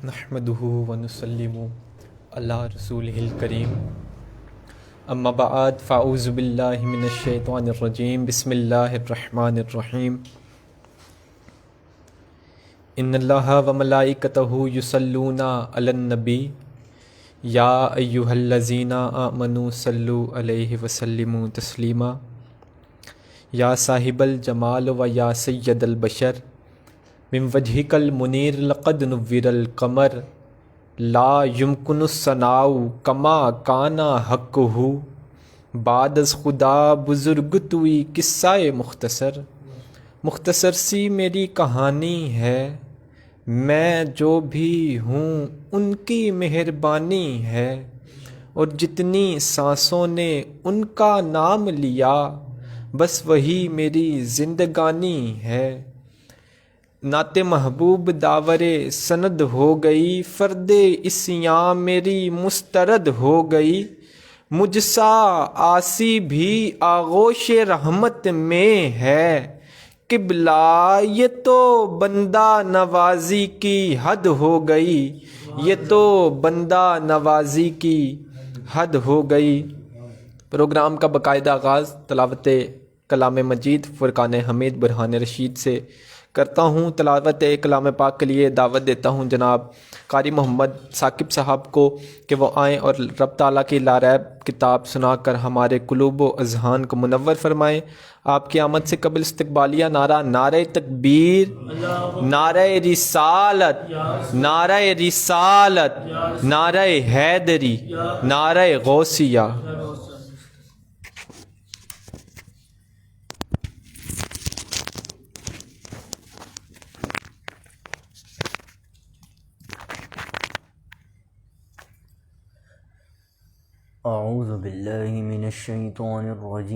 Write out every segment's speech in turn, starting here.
نحمده ونسلم علی رسولہ الکریم اما بعد فاعوذ باللہ من الشیطان الرجیم بسم اللہ الرحمن الرحیم ان اللہ وملائکتہ یصلون علی النبی یا ایہا الذین آمنوا صلوا علیہ وسلموا تسلیما یا صاحب الجمال و یا سید البشر من وجهک المنیر لقد نور القمر لا یمکن الثناء کما کانا حقہ بعد از خدا بزرگ توئی قصہ مختصر سی میری کہانی ہے، میں جو بھی ہوں ان کی مہربانی ہے، اور جتنی سانسوں نے ان کا نام لیا بس وہی میری زندگانی ہے۔ نعت محبوب داور سند ہو گئی، فرد اسیاں میری مسترد ہو گئی، مجھ سا آسی بھی آغوش رحمت میں ہے، قبلہ یہ تو بندہ نوازی کی حد ہو گئی، یہ تو بندہ نوازی کی حد ہو گئی۔ پروگرام کا باقاعدہ آغاز تلاوت کلام مجید فرقان حمید برہان رشید سے کرتا ہوں۔ تلاوت کلام پاک کے لیے دعوت دیتا ہوں جناب قاری محمد ثاقب صاحب کو کہ وہ آئیں اور رب تعالیٰ کی لاریب کتاب سنا کر ہمارے قلوب و اذہان کو منور فرمائیں۔ آپ کی آمد سے قبل استقبالیہ نعرہ نعرہ تکبیر، نعرہ رسالت، نعرہ رسالت، نعرہ حیدری، نعرہ غوثیہ۔ اعوذ باللہ من الشیطان الرجیم،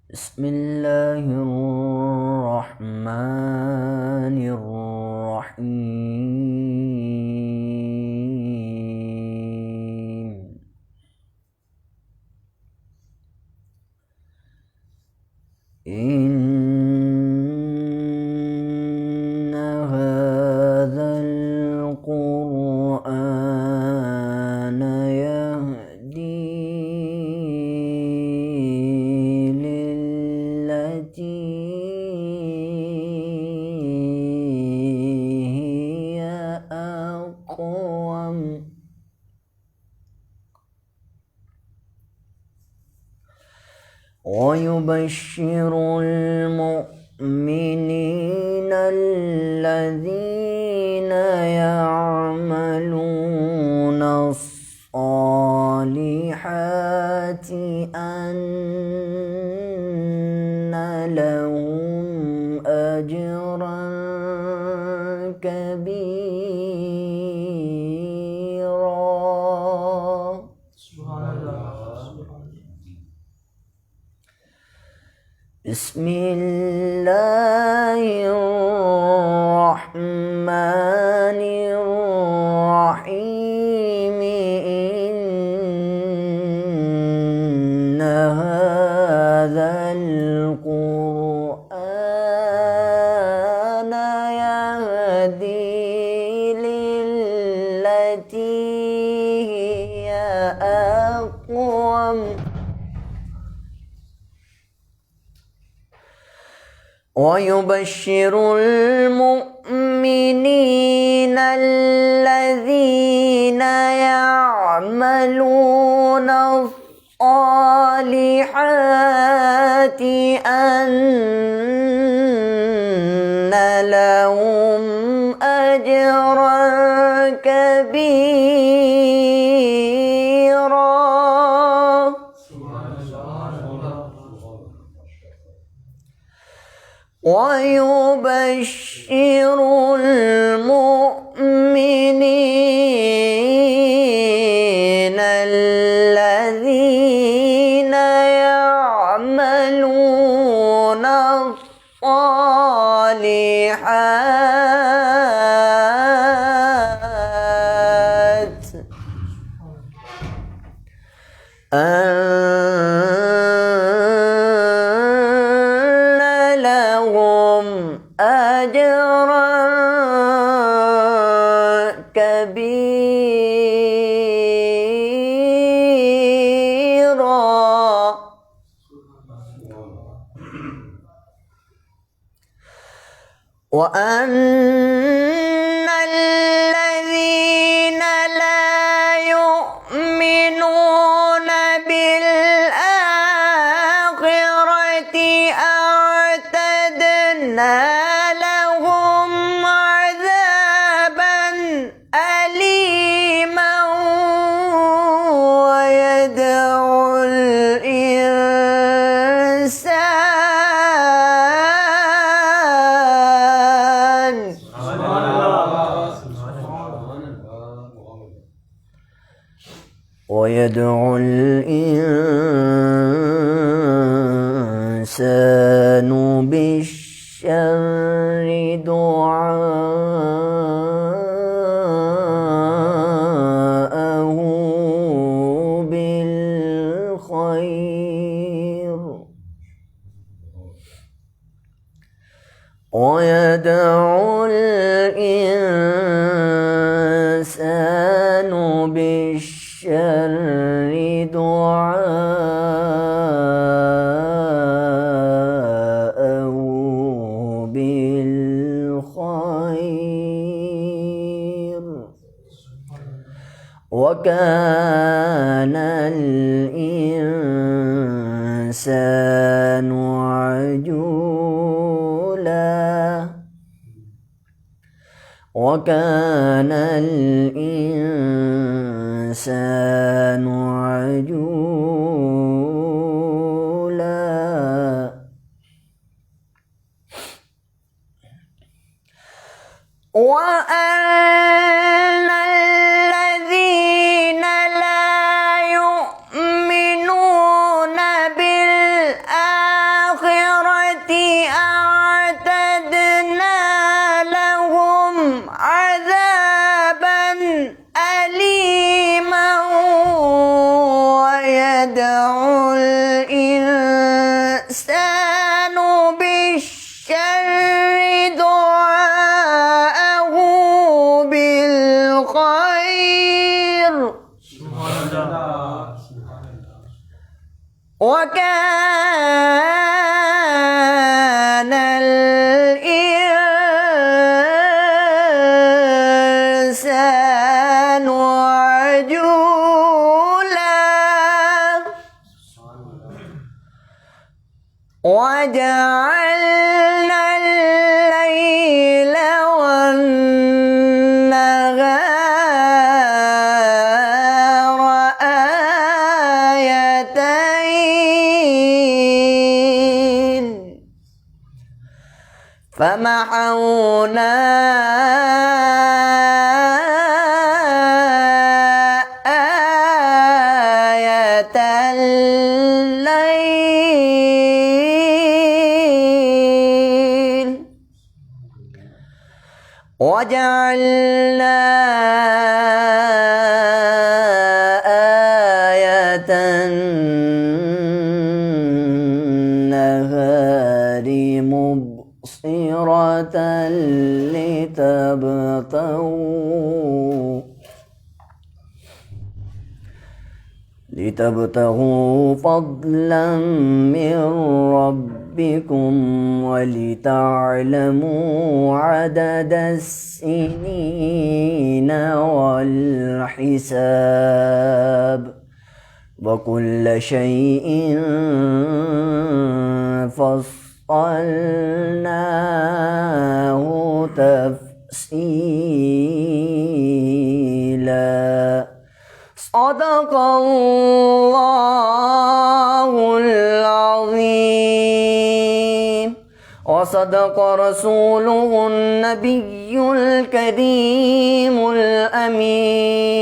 بسم اللہ الرحمن الرحیم، وَيُبَشِّرُ الْمُؤْمِنِينَ الَّذِينَ يَعْمَلُونَ الصَّالِحَاتِ أَنَّ لَهُمْ أَجْرًا كَبِيرًا۔ بسم اللہ الرحمن الرحیم، ان هذا القرآن يهدی للتی هی اقوم، وَيُبَشِّرُ الْمُؤْمِنِينَ الَّذِينَ يَعْمَلُونَ الصَّالِحَاتِ أَنَّ لَهُمْ أَجْرًا كَبِيرًا۔ وَيُبَشِّرُ الْمُؤْمِنِينَ الَّذِينَ يَعْمَلُونَ الصَّالِحَاتِ أَنَّ وَأَنَّ الَّذِينَ لَا يُؤْمِنُونَ بِالْآخِرَةِ أَعْتَدْنَا لَهُمْ عَذَابًا أَلِيمًا وَيَدْعُ الْإِنسَانُ بِالشَّرِّ دُعَاءَهُ بِالْخَيْرِ وَيَدْعُ الْإِنسَانُ بِالشَّرِّ دعاءه بالخير وكان الإنسان عجولا وكان الإنسان عجولا وأن الذين لا يؤمنون بالآخرة أعتدنا لهم عذابا أليما ويدعو الإنسان بالشر دعاءه بالخير وكان الإنسان عجولا وجعلنا الليل والنهار آيتين فمحونا آية الليل وجعلنا آية النهار مبصرة لتبتغوا فضلا من ربكم ولتعلموا عدد السنين والحساب وكل شيء فصلناه تفصيلا صدق الله العظيم وصدق رسوله النبي الكريم الأمين.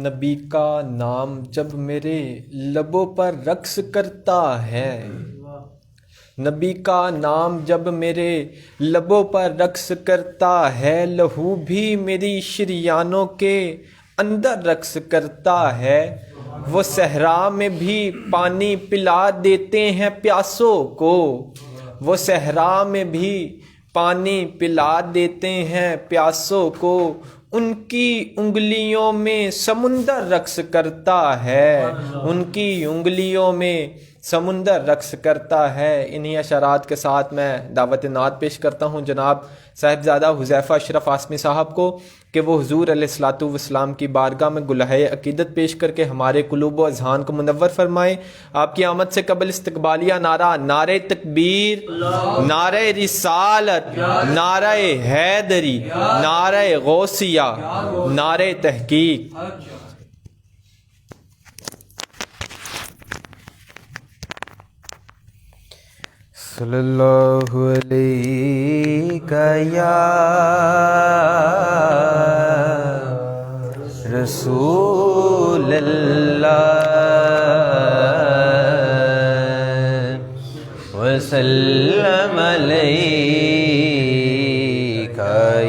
نبی کا نام جب میرے لبوں پر رقص کرتا ہے، نبی کا نام جب میرے لبوں پر رقص کرتا ہے، لہو بھی میری شریانوں کے اندر رقص کرتا ہے، وہ صحرا میں بھی پانی پلا دیتے ہیں پیاسوں کو، وہ صحرا میں بھی پانی پلا دیتے ہیں پیاسوں کو، ان کی انگلیوں میں سمندر رقص کرتا ہے، ان کی انگلیوں میں سمندر رقص کرتا ہے۔ انہی اشارات کے ساتھ میں دعوت نعت پیش کرتا ہوں جناب صاحبزادہ حذیفہ اشرف عاصمی صاحب کو کہ وہ حضور علیہ الصلوۃ والسلام کی بارگاہ میں گلہۂ عقیدت پیش کر کے ہمارے قلوب و اذہان کو منور فرمائیں۔ آپ کی آمد سے قبل استقبالیہ نعرہ، نعرہ تکبیر، نعرہ رسالت، نعرہ حیدری، نعرہ غوثیہ، نعرہ تحقیق۔ صلی اللہ علیہ یا رسول اللہ وسلم علیک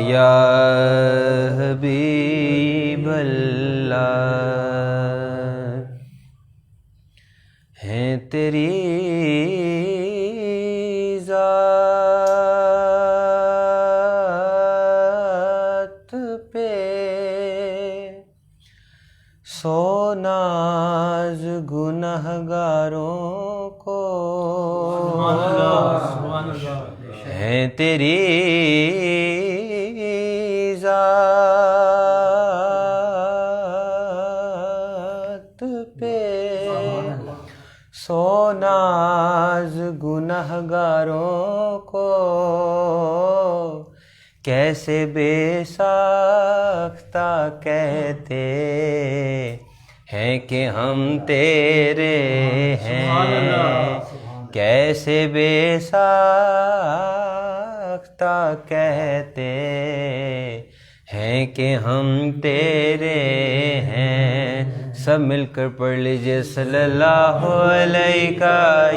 یا حبیب اللہ، ہیں تیری ذات پہ سو ناز گنہگاروں کو، ہے تیری ذات پہ سو ناز گنہگاروں کو، کیسے بے ساختہ کہتے ہیں کہ ہم تیرے ہیں، کیسے بے ساختہ کہتے ہیں کہ ہم تیرے ہیں۔ سب مل کر پڑھ لیجئے صلی اللہ علیہ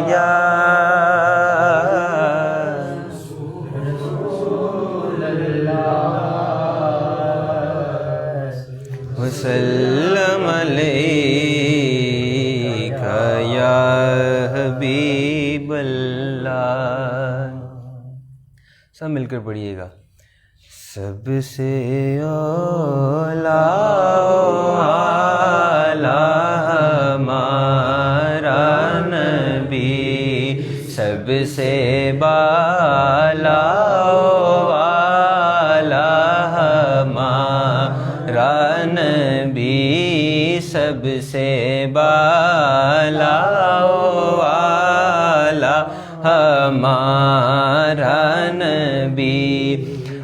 یا وسلم علیک یا حبیب اللہ۔ سب مل کر پڑھیے گا۔ سب سے اولا ہمارا نبی، سب سے بالا والا ہمارا نبی، سب سے بالا والا ہمارا نبی،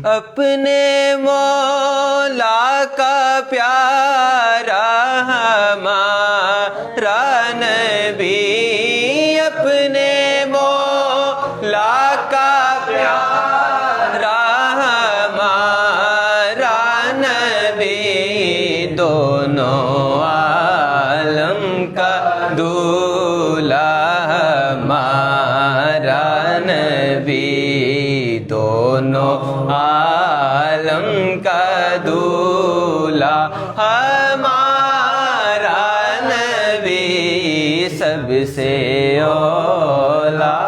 اپنے مولا کا پیارا ہمارا نبی، اپنے مولا کا پیارا ہمارا نبی، دونوں عالم کا دولہا ہمارا نبی، دونوں عالم کا دولہا ہمارا نبی، سب سے اولا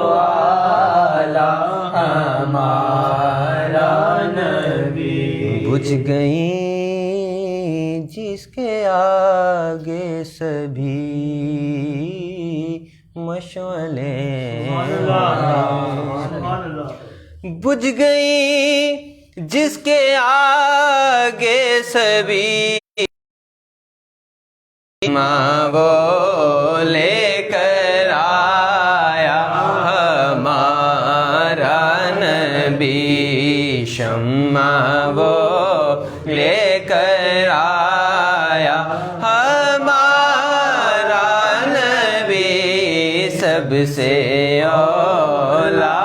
والا ہمارا نبی۔ بجھ گئیں جس کے آگے سبھی مشعلیں، بجھ گئی جس کے آگے سبھی ماں وہ لے کر آیا ہمارا نبی، شمع وہ لے کر آیا ہمارا نبی، سب سے اولا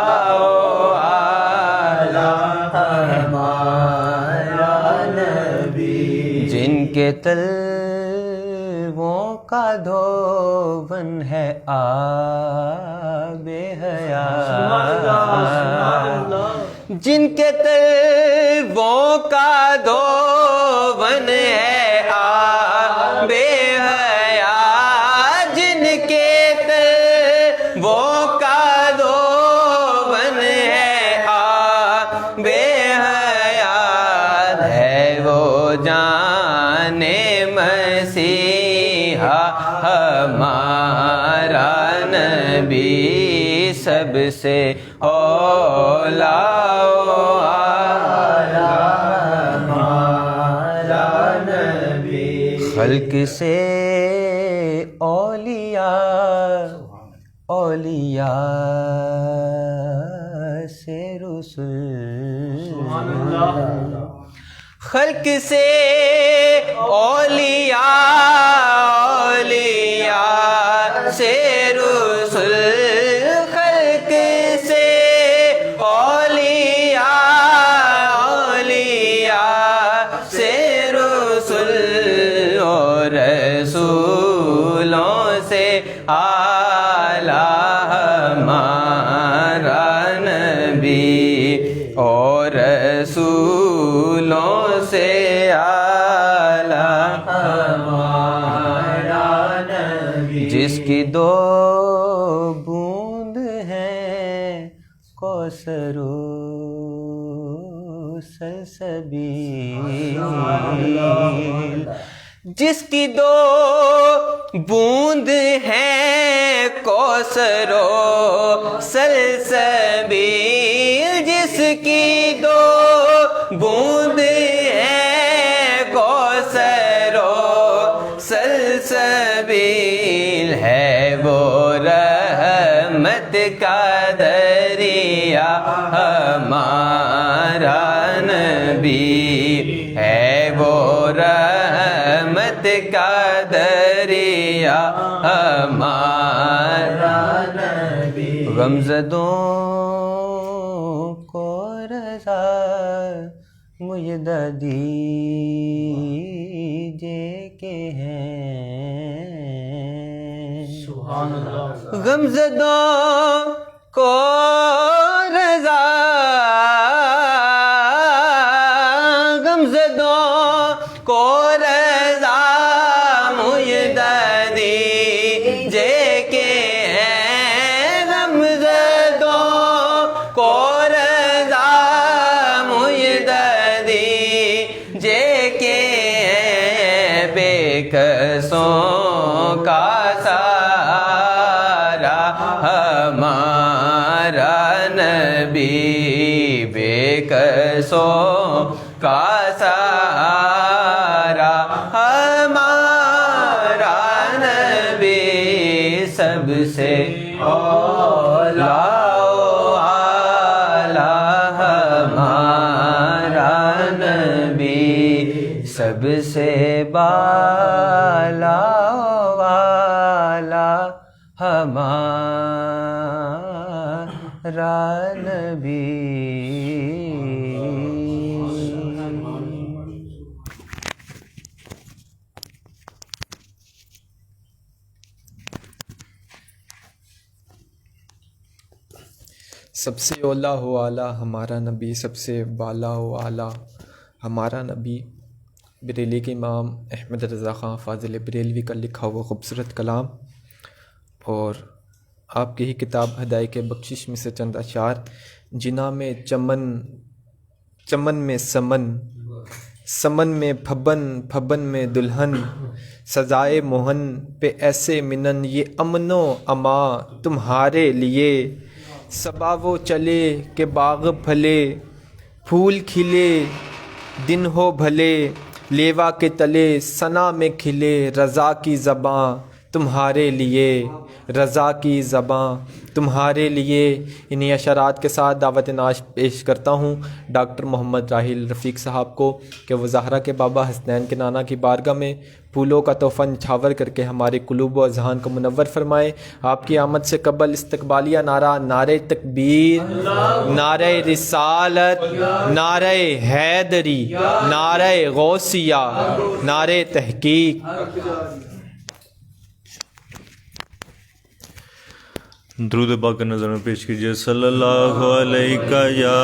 جن کے تلووں کا دھون ہے آب حیات، جن کے تلووں کا دھون ہے آب حیات، جن کے تلووں کا دھون ہے نبی سب سے اولا ہمارا نبی خلق سے اولیاء سے رسول خلق سے اولیاء سے رسول خلق سے اولیاء سے رسول اور رسولوں سے اعلیٰ ہمارا نبی اور رسولوں سے اعلیٰ ہمارا نبی جس کی دو بوند ہیں کوثر و سلسبیل جس کی دو بوند ہیں کوثر و سلسبیل جس کی دو بوند ہیں کوثر و سلسبیل ہے وہ رحمت کا دریا ہمارا نبی ہے وہ رحمت کا دریا ہمارا نبی غمزدوں کو رضا مجدہ دیجے کہ ہیں سبحان اللہ غمزدوں کو رضا غمزدوں کو رضا مجدہ دیجے کہ ہیں غمزدوں کو رضا مجدہ دیجے کہ ہیں بے کسوں کا سہارا ہمارا نبی بے کسوں کا سہارا ہمارا نبی سب سے اولا ہمارا نبی سب سے بالا والا ہمارا نبی سب سے اولا ہو اعلیٰ ہمارا نبی سب سے بالا ہو اعلیٰ ہمارا نبی بریلی کے امام احمد رضا خان فاضل بریلوی کا لکھا ہوا خوبصورت کلام اور آپ کی ہی کتاب ہدایت بخشش میں سے چند اشعار جناح میں چمن چمن میں سمن سمن میں پھبن پھبن میں دلہن سزائے موہن پہ ایسے منن یہ امن و اما تمہارے لیے صبا وہ چلے کہ باغ پھلے پھول کھلے دن ہو بھلے لیوا کے تلے ثنا میں کھلے رضا کی زباں تمہارے لیے رضا کی زباں تمہارے لیے انہی اشارات کے ساتھ دعوت نعت پیش کرتا ہوں ڈاکٹر محمد راحیل رفیق صاحب کو کہ وہ زہرا کے بابا حسنین کے نانا کی بارگاہ میں پھولوں کا تحفہ نچھاور کر کے ہمارے قلوب و اذہان کو منور فرمائے. آپ کی آمد سے قبل استقبالیہ نعرہ نعرہ تکبیر، نعرہ رسالت، نعرہ حیدری، نعرہ غوثیہ، نعرہ تحقیق. درود پاک کا نظر میں پیش کیجئے. صلی اللہ علیہ یا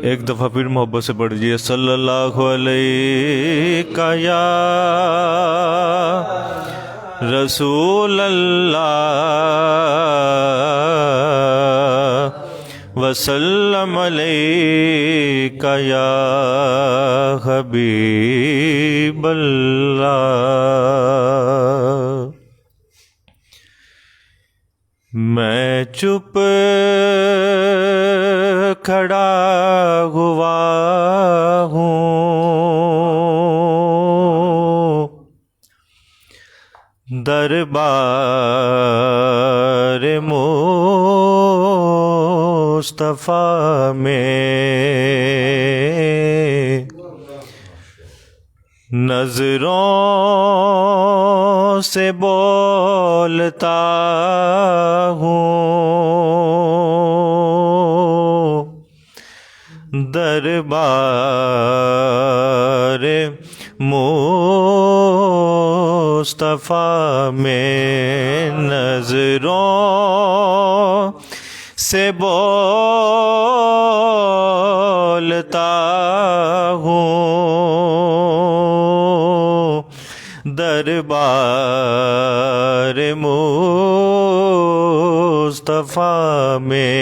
ایک دفعہ پھر محبت سے پڑھ لیجیے. صلی اللہ علیہ یا رسول اللہ وسلم علیک یا حبیب اللہ۔ میں چپ کھڑا ہوا ہوں دربار مصطفیٰ میں، نظروں سے بولتا ہوں دربار مصطفیٰ میں، نظروں سے بولتا ہوں دربار مصطفیٰ میں،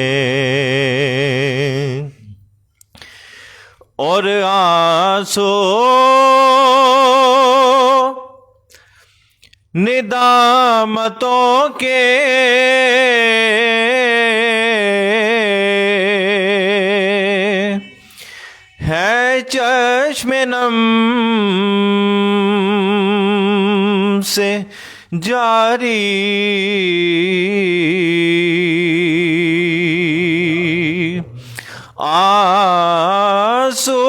اور آنسو ندامتوں کے ہے چشم نم سے جاری، آنسو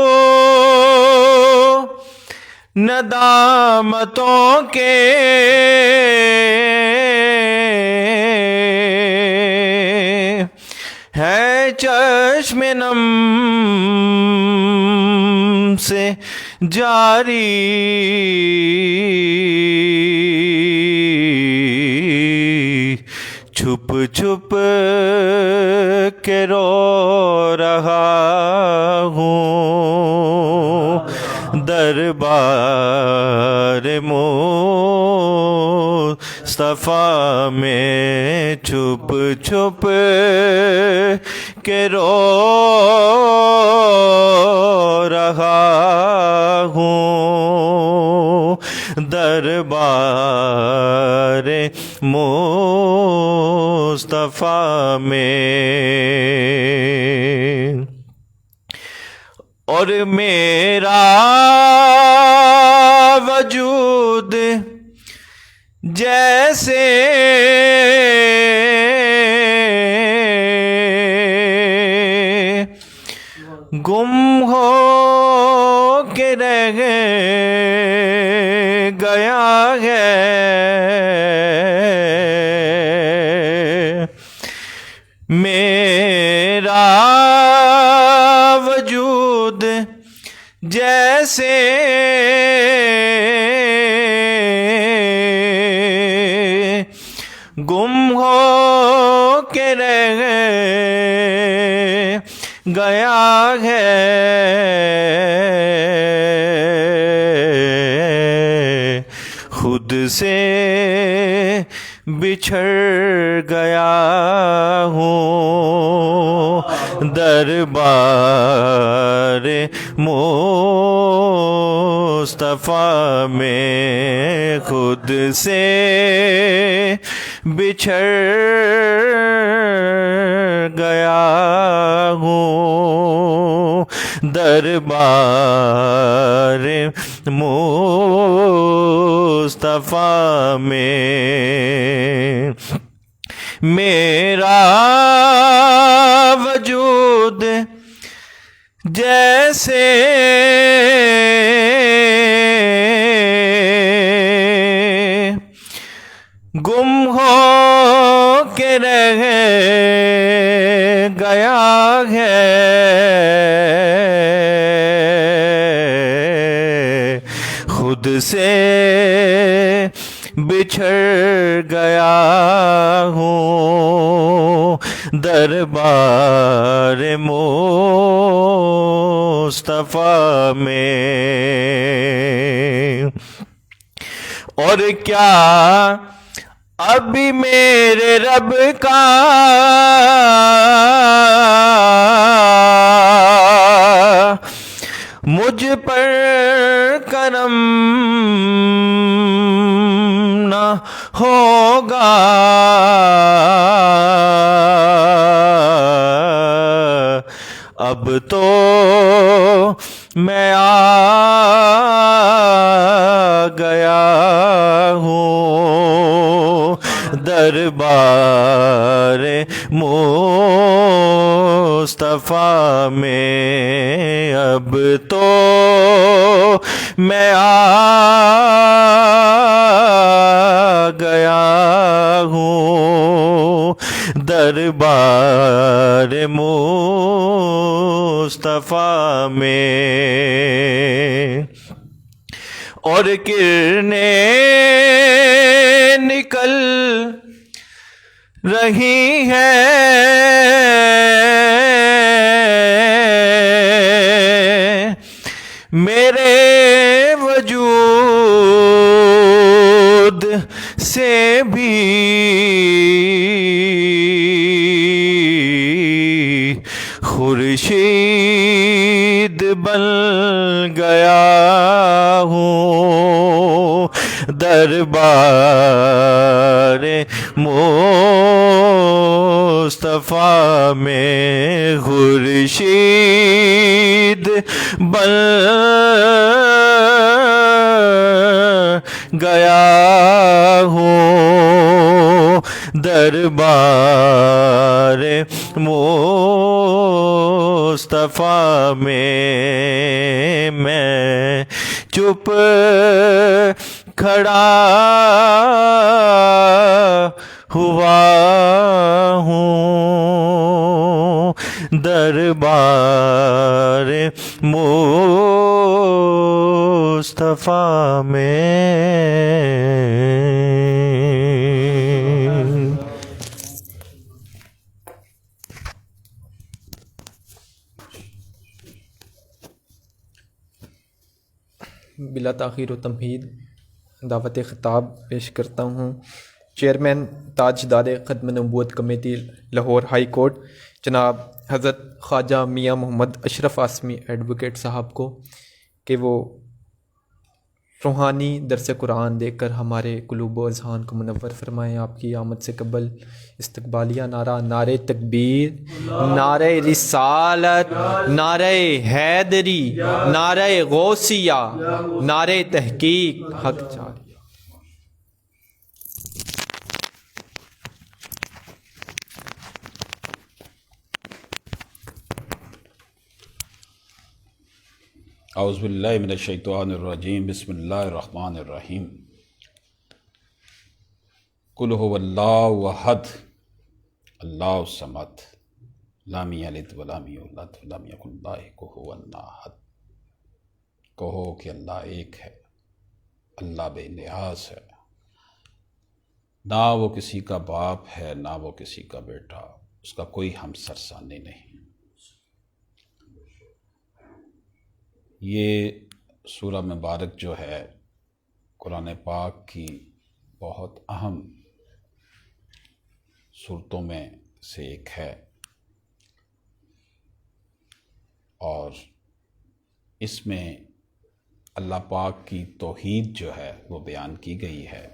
ندامتوں کے ہے چشم نم سے جاری، چھپ چھپ کے رو رہا ہوں دربار مصطفیٰ میں، چھپ چھپ کے رو رہا ہوں دربار مصطفیٰ میں، اور میرا وجود جیسے گم ہو کے رہ گیا ہے، میرا وجود جیسے گم ہو کے رہ گیا ہے، خود سے بچھڑ گیا ہوں دربار مصطفیٰ میں، خود سے بچھڑ گیا ہوں دربار مصطفیٰ میں، میرا وجود جیسے گم ہو کے رہ گیا ہے، خود سے بچھڑ گیا ہوں دربار مصطفیٰ میں، اور کیا ابھی میرے رب کا مجھ پر کرم نہ ہوگا، اب تو میں آ گیا ہوں دربار مصطفیٰ میں، اب تو میں آ گیا ہوں دربار مصطفیٰ میں، اور کرنیں نکل رہی ہیں میرے وجود سے بھی، خورشید بن گیا ہوں دربار مصطفیٰ میں، خورشید بن گیا ہوں دربار مصطفیٰ میں چپ کھڑا ہوا ہوں دربار مصطفیٰ میں۔ بلا تاخیر و تمہید دعوت خطاب پیش کرتا ہوں چیئرمین تاجدار ختم نبوت کمیٹی لاہور ہائی کورٹ جناب حضرت خواجہ میاں محمد اشرف آسمی ایڈوکیٹ صاحب کو کہ وہ روحانی درس قرآن دے کر ہمارے قلوب و اذہان کو منور فرمائیں۔ آپ کی آمد سے قبل استقبالیہ نعرہ نعرہ تکبیر، نعرہ رسالت، نعرہ حیدری، نعرہ غوثیہ، نعرہ تحقیق، حق جاری۔ اعوذ باللہ من الشیطان الرجیم، بسم اللہ الرحمن الرحیم۔ قل هو اللہ احد اللہ الصمد لم یلد ولم یولد ولم یکن لہ کفوا احد۔ کہو کہ اللہ ایک ہے، اللہ بے نیاز ہے، نہ وہ کسی کا باپ ہے نہ وہ کسی کا بیٹا، اس کا کوئی ہمسر ثانی نہیں۔ یہ سورہ مبارک جو ہے قرآن پاک کی بہت اہم صورتوں میں سے ایک ہے، اور اس میں اللہ پاک کی توحید جو ہے وہ بیان کی گئی ہے۔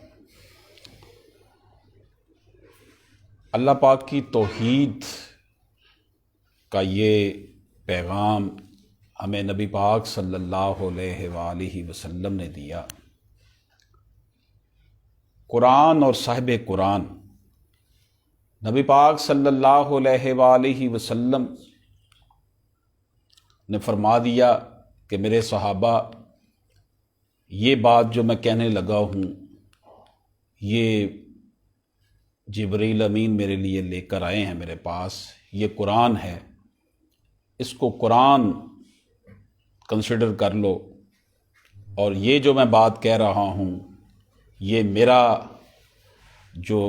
اللہ پاک کی توحید کا یہ پیغام ہمیں نبی پاک صلی اللہ علیہ وآلہ وسلم نے دیا۔ قرآن اور صاحب قرآن نبی پاک صلی اللہ علیہ وآلہ وسلم نے فرما دیا کہ میرے صحابہ، یہ بات جو میں کہنے لگا ہوں یہ جبریل امین میرے لیے لے کر آئے ہیں میرے پاس، یہ قرآن ہے، اس کو قرآن کنسیڈر کر لو، اور یہ جو میں بات کہہ رہا ہوں یہ میرا جو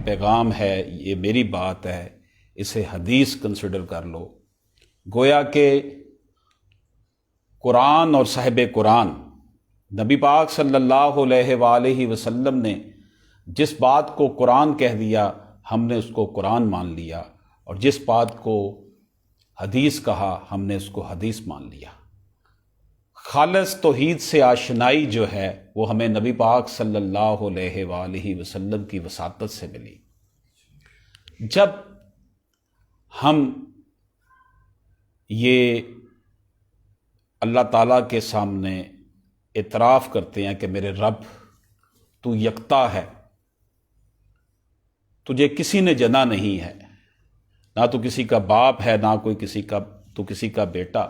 پیغام ہے، یہ میری بات ہے، اسے حدیث کنسیڈر کر لو۔ گویا کہ قرآن اور صاحب قرآن نبی پاک صلی اللہ علیہ وآلہ وسلم نے جس بات کو قرآن کہہ دیا ہم نے اس کو قرآن مان لیا، اور جس بات کو حدیث کہا ہم نے اس کو حدیث مان لیا۔ خالص توحید سے آشنائی جو ہے وہ ہمیں نبی پاک صلی اللہ علیہ وآلہ وسلم کی وساطت سے ملی۔ جب ہم یہ اللہ تعالیٰ کے سامنے اعتراف کرتے ہیں کہ میرے رب تو یکتا ہے، تجھے کسی نے جنا نہیں ہے، نہ تو کسی کا باپ ہے، نہ کوئی کسی کا بیٹا،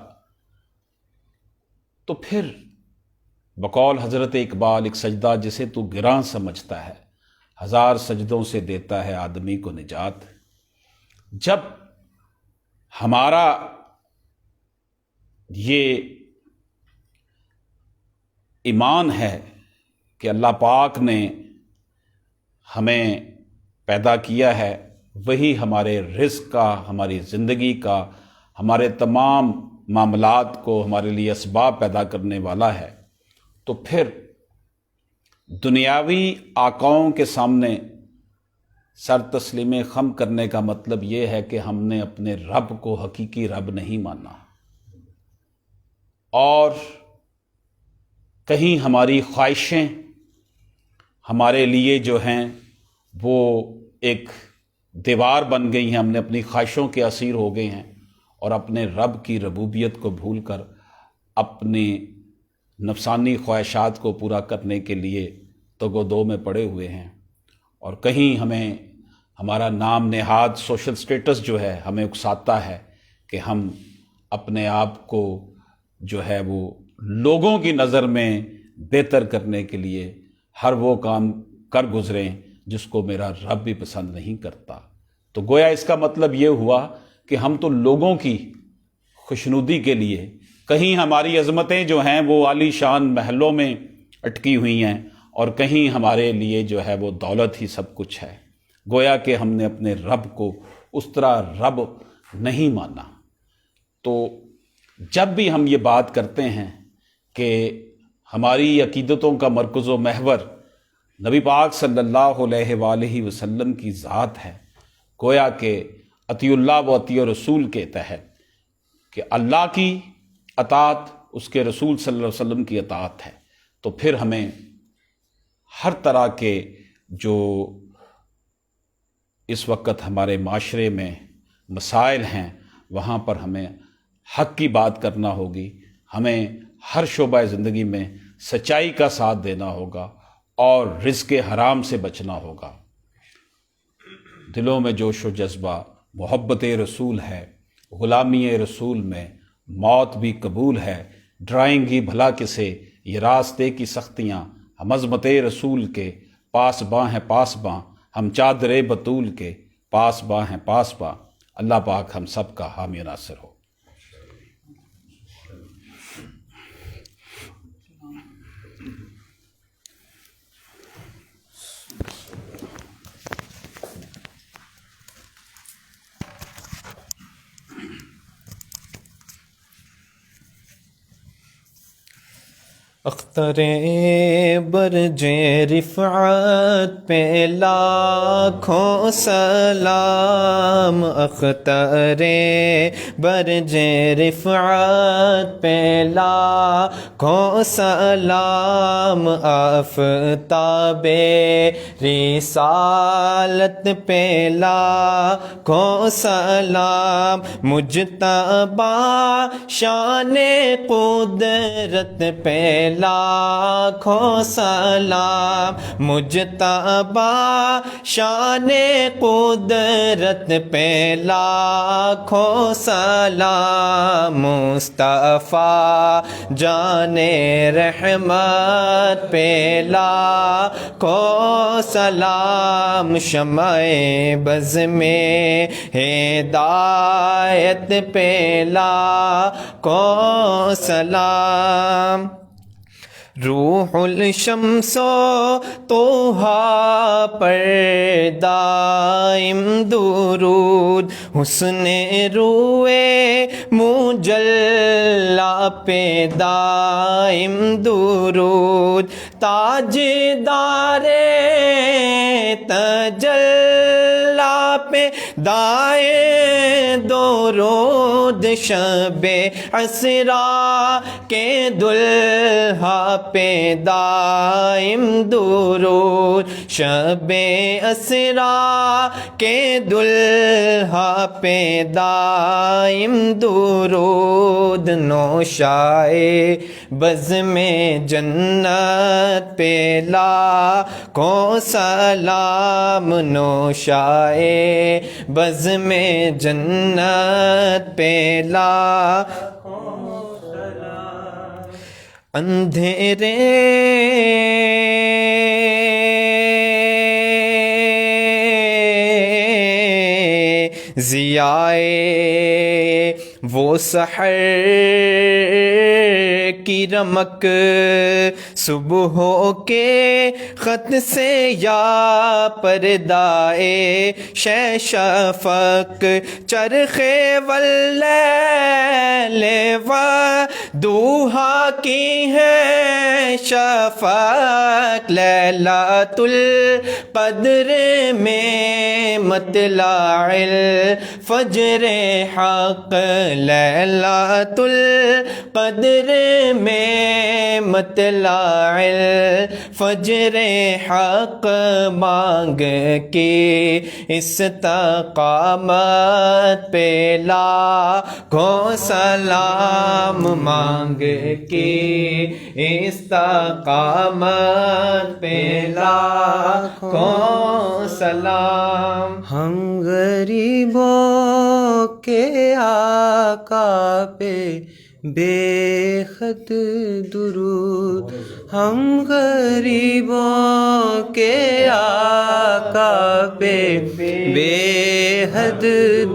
تو پھر بقول حضرت اقبال ایک سجدہ جسے تو گراں سمجھتا ہے، 1000 سجدوں سے دیتا ہے آدمی کو نجات۔ جب ہمارا یہ ایمان ہے کہ اللہ پاک نے ہمیں پیدا کیا ہے، وہی ہمارے رزق کا، ہماری زندگی کا، ہمارے تمام معاملات کو ہمارے لیے اسباب پیدا کرنے والا ہے، تو پھر دنیاوی آقاؤں کے سامنے سر تسلیم خم کرنے کا مطلب یہ ہے کہ ہم نے اپنے رب کو حقیقی رب نہیں مانا، اور کہیں ہماری خواہشیں ہمارے لیے جو ہیں وہ ایک دیوار بن گئی ہیں، ہم نے اپنی خواہشوں کے اسیر ہو گئے ہیں اور اپنے رب کی ربوبیت کو بھول کر اپنی نفسانی خواہشات کو پورا کرنے کے لیے تگ و دو میں پڑے ہوئے ہیں، اور کہیں ہمیں ہمارا نام نہاد سوشل سٹیٹس جو ہے ہمیں اکساتا ہے کہ ہم اپنے آپ کو جو ہے وہ لوگوں کی نظر میں بہتر کرنے کے لیے ہر وہ کام کر گزریں جس کو میرا رب بھی پسند نہیں کرتا۔ تو گویا اس کا مطلب یہ ہوا کہ ہم تو لوگوں کی خوشنودی کے لیے، کہیں ہماری عظمتیں جو ہیں وہ عالی شان محلوں میں اٹکی ہوئی ہیں، اور کہیں ہمارے لیے جو ہے وہ دولت ہی سب کچھ ہے۔ گویا کہ ہم نے اپنے رب کو اس طرح رب نہیں مانا۔ تو جب بھی ہم یہ بات کرتے ہیں کہ ہماری عقیدتوں کا مرکز و محور نبی پاک صلی اللہ علیہ وآلہ وسلم کی ذات ہے، گویا کہ اطیع اللہ و اطیع رسول کے تحت کہ اللہ کی اطاعت اس کے رسول صلی اللہ علیہ وسلم کی اطاعت ہے، تو پھر ہمیں ہر طرح کے جو اس وقت ہمارے معاشرے میں مسائل ہیں وہاں پر ہمیں حق کی بات کرنا ہوگی، ہمیں ہر شعبہ زندگی میں سچائی کا ساتھ دینا ہوگا اور رزق حرام سے بچنا ہوگا۔ دلوں میں جوش و جذبہ محبت رسول ہے، غلامی رسول میں موت بھی قبول ہے، ڈرائیں گی بھلا کسے یہ راستے کی سختیاں، ہم عظمت رسول کے پاس باں ہیں پاس باں، ہم چادر بطول کے پاس باں ہیں پاس باں۔ اللہ پاک ہم سب کا حامی و ناصر ہو۔ اختر برج رفعت پہ لاکھوں سلام، اختر برج رفعت پہ لاکھوں سلام، آفتاب رسالت پہ لاکھوں سلام، مجتبی شان قدرت پہ لاکھوں سلام، مجتبی شان قدرت پہ لاکھوں سلام، مصطفیٰ جان رحمت پہ لاکھوں سلام، شمع بز میں ہدایت پہ لاکھوں سلام، روح الشمس طہا پر دائم درود، حسن روئے مجلا پہ دائم درود، تاجدار تجلا پہ دائم درود، شب اسرا کے دلہا پہ دائم درود، شب اسرا کے دلہا پہ دائم درود، نوشائے بزم جنت پہ لاکھوں سلام، نوشائے بزم جنت پہ لاکھوں سلام، اندھیرے ضیائے وہ سحر کی رمک، صبحوں کے خط سے یا پردائے شفق، چرخے واللیل ودوحا کی ہے شفق، لیلۃ القدر میں مطلع الفجر حق، لیلۃ القدر میں مطلع الفجر حق، مانگ کے استقامت پہ لاکھوں سلام، مانگ کے استقامت پہ لاکھوں سلام، ہم غریبوں کے آقا پہ بے حد درود، ہم غریبوں کے آقا پہ بے حد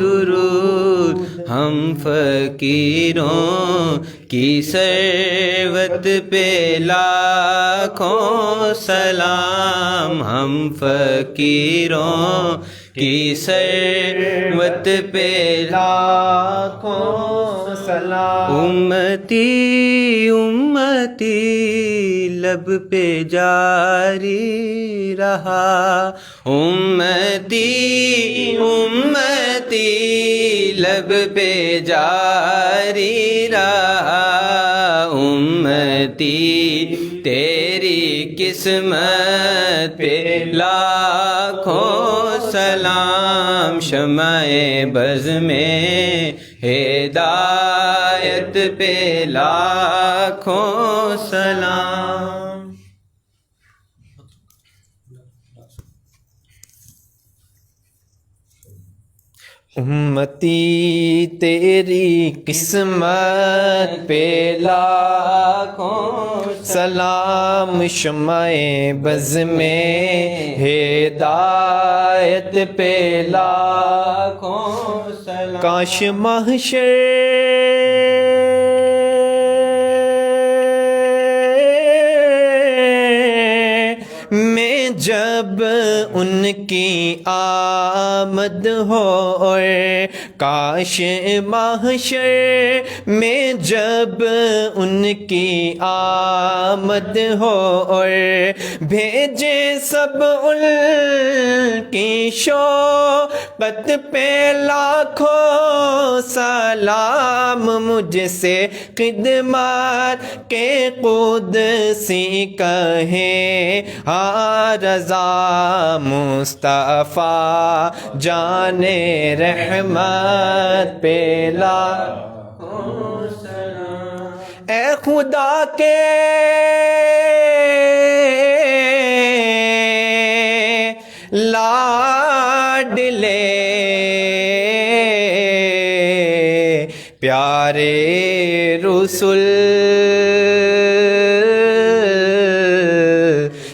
درود، ہم فقیروں کی ثروت پہ لاکھوں سلام، ہم فقیروں کی ثروت پہ لاکھوں سلام، امتی امتی لب پہ جاری رہا، امتی امتی لب پہ جاری رہا، امتی تیری قسمت پہ لاکھوں سلام، شمع بز میں ہدایت پہ لاکھوں سلام۔ امتی تیری قسمت پہ لاکھوں سلام، شمع بز میں ہدایت پہ لاکھوں سلام، کاش محشر میں جب ان کی آمد ہو، اور کاش محشر میں جب ان کی آمد ہو، اور بھیجے سب ان کی شوقت پہ لاکھوں سلام، مجھ سے خدمت کے قدسی کہیں رضا مصطفیٰ جان رحمت پہ لاکھوں سلام، اے خدا کے لاڈلے پیارے رسول،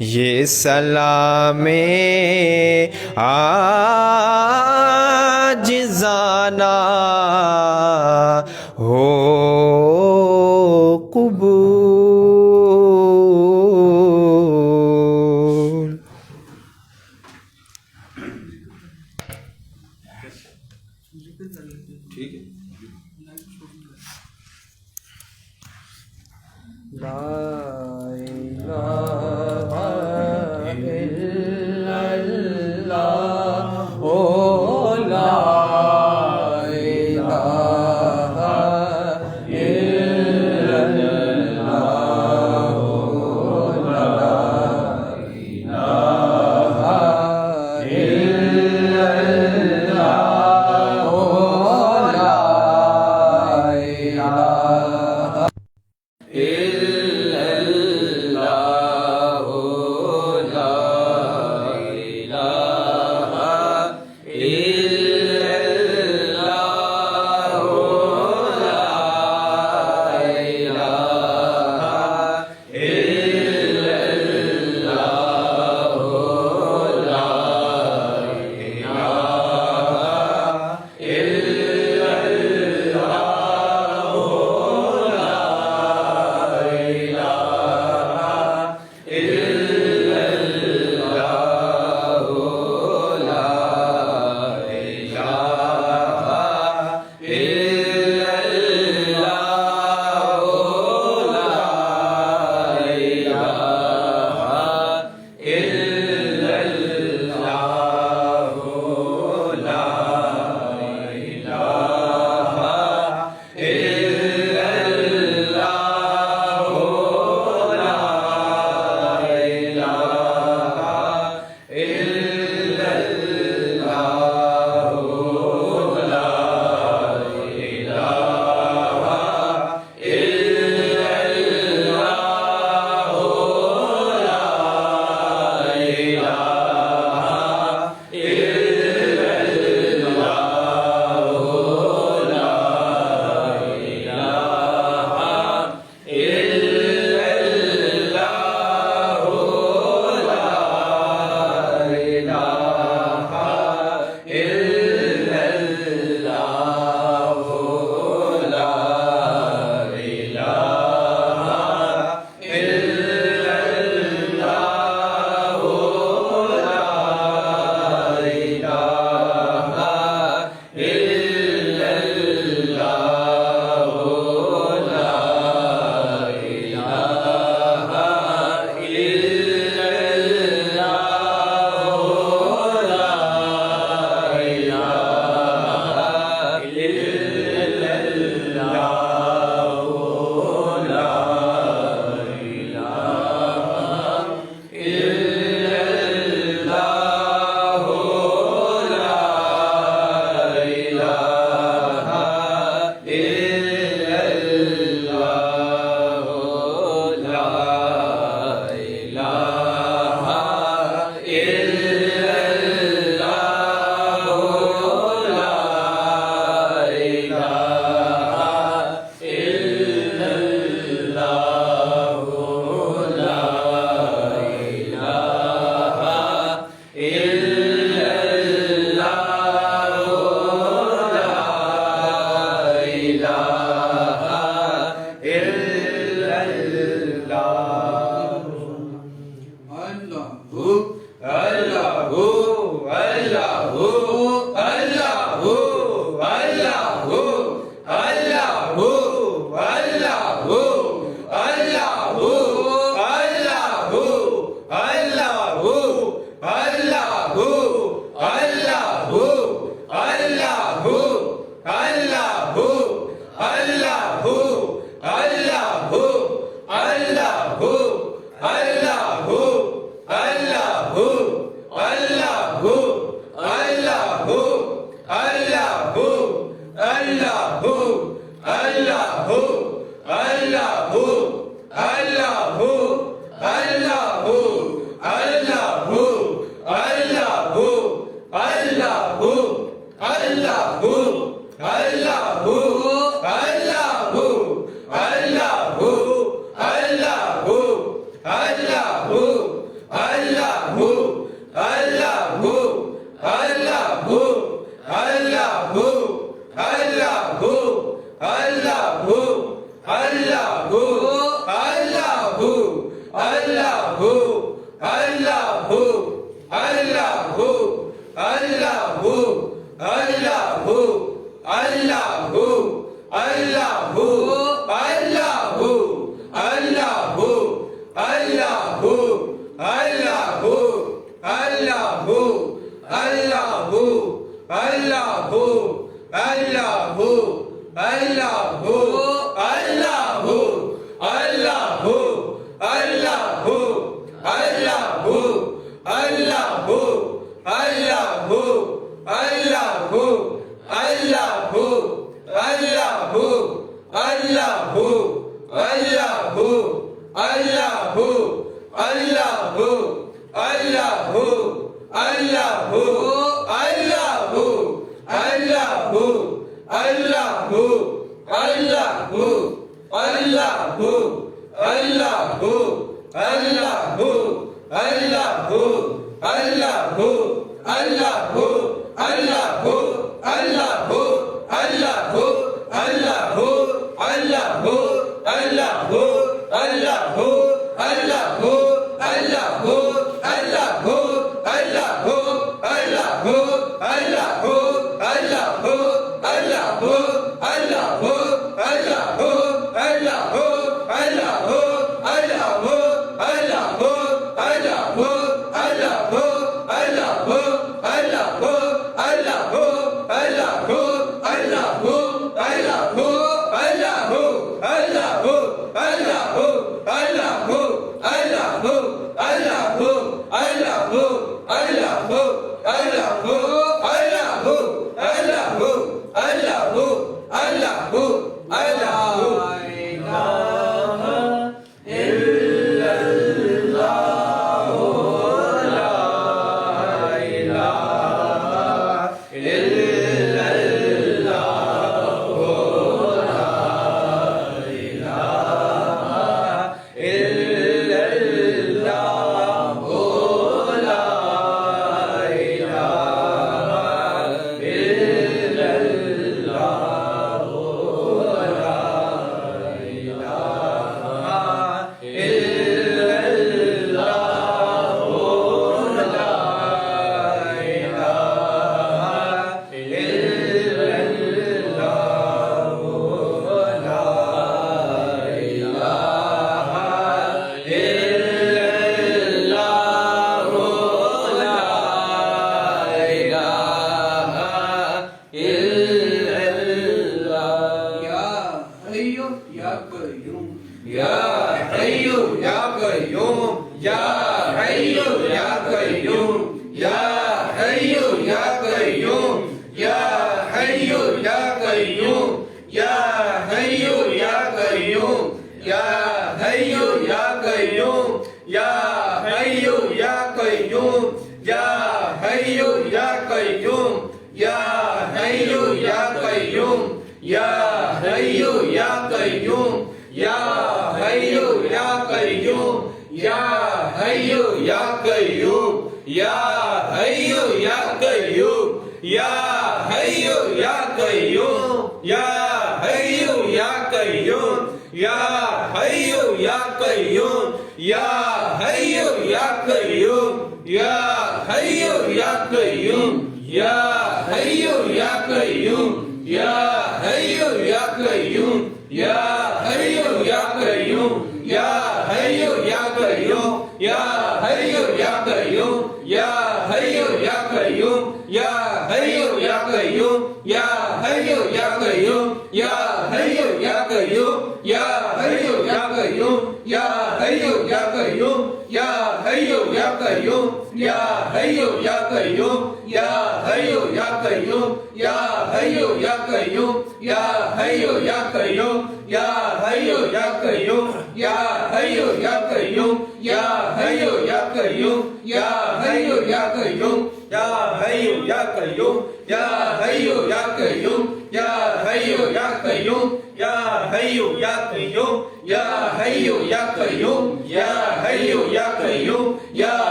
یہ سلام عاجزانہ ہو قبول۔ إلا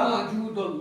موجود